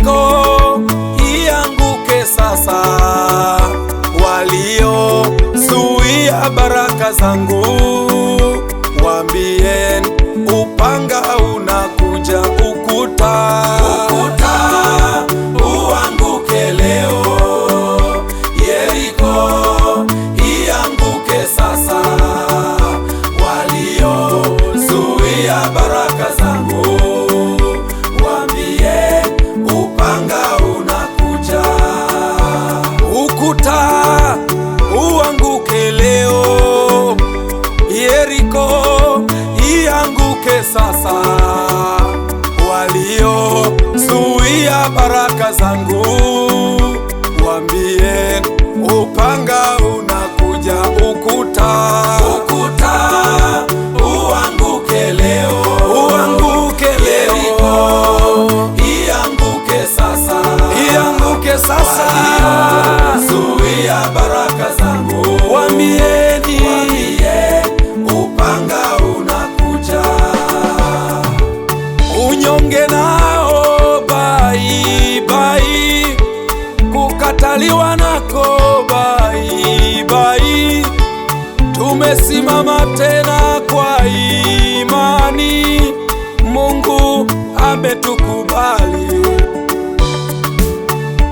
Yeriko ianguke sasa, waliozuia baraka zangu waambieni, upanga unakuja, ukuta uanguke leo. Yeriko ianguke sasa, waliozuia baraka zangu waambieni, upanga unakuja. Ukuta uanguke leo, Yeriko ianguke sasa, waliozuia baraka zangu waambieni, upanga unakuja. Ukuta uanguke leo, uanguke leo. Yeriko ianguke sasa, ianguke sasa, waliozuia baraka zangu waambieni, upanga unakuja. Unyonge nao bai bai, kukataliwa nako bai bai, tumesimama tena kwa imani, Mungu ametukubali.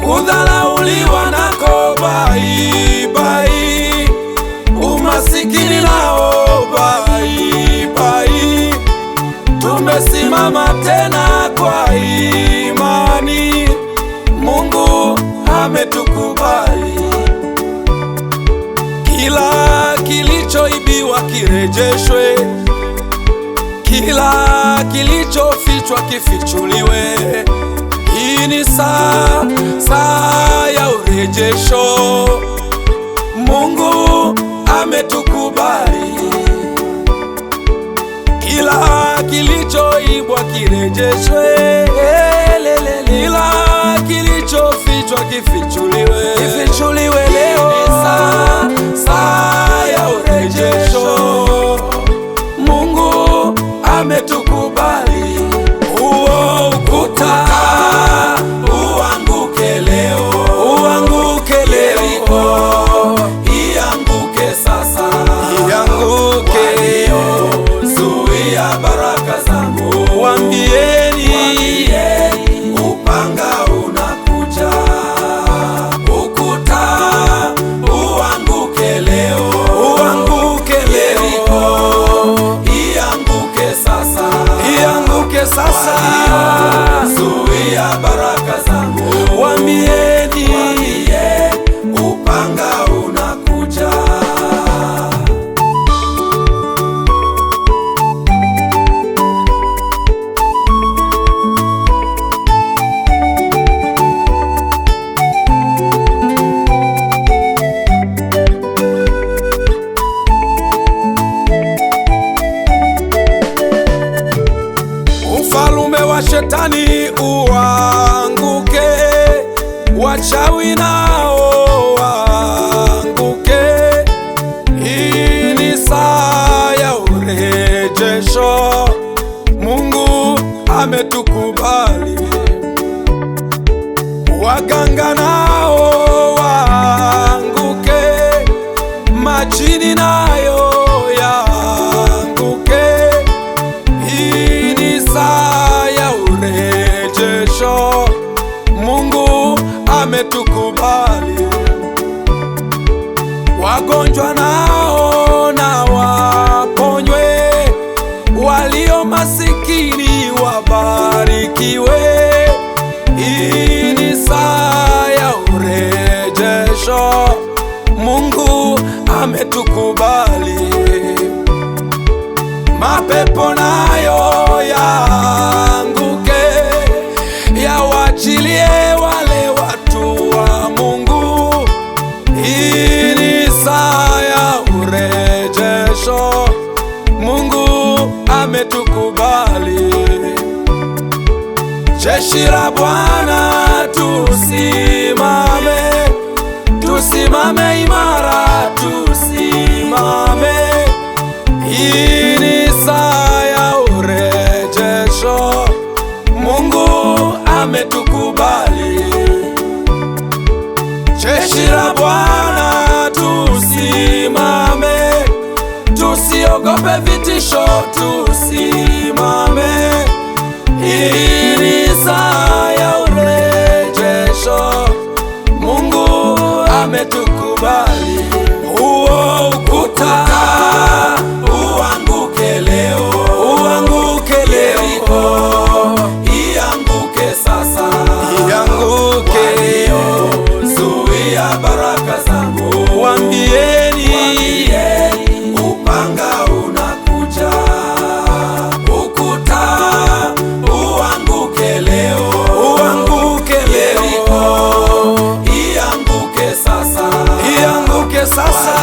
Kudharauliwa nako bai bai, umasikini nao bai bai, tumesimama tena kwa imani, Mungu ametukubali. Kila kilichoibiwa kirejeshwe, kila kilichofichwa kifichuliwe. Hii ni saa ya urejesho, Mungu ametukubali. Kila kilichoibwa kirejeshwe, kila kilichofichwa kifichuliwe leo. Saa ya urejesho, Mungu ametukubali. Huo ukuta uanguke leo, uanguke leo. Yeriko ianguke sasa, ianguke. Waliozuia baraka zangu waambieni, upanga unakuja. Ukuta uanguke leo, uanguke leo. Yeriko ianguke sasa, ianguke sasa, waliozuia baraka zangu waambieni, upanga unakuja. Ufalume wa Shetani uanguke, wachawi nao waanguke. Hii ni saa ya urejesho, Mungu ametukubali. Waganga nao waanguke, majini nayo yaanguke. Hii ni saa ya urejesho, Mungu ametukubali. Wagonjwa nao na waponywe, walio masikini wabarikiwe. Hii ni saa ya urejesho, Mungu ametukubali. Mapepo nayo yaanguke, yawachilie wale watu wa Mungu. Hii ni saa ya urejesho, Mungu ametukubali. Jeshi la Bwana tusimame, tusimame imara, tusimame. Hii ni saa ya urejesho, Mungu ametukubali. tusiogope vitisho, tusimame. Hii ni saa ya urejesho, Mungu ametukubali. Huo ukuta uanguke leo, uanguke leo, ianguke sasa, ianguke. Waliozuia baraka zangu, waambieni upanga unakuja. Ukuta uanguke leo, uanguke leo, ianguke sasa, ianguke sasa.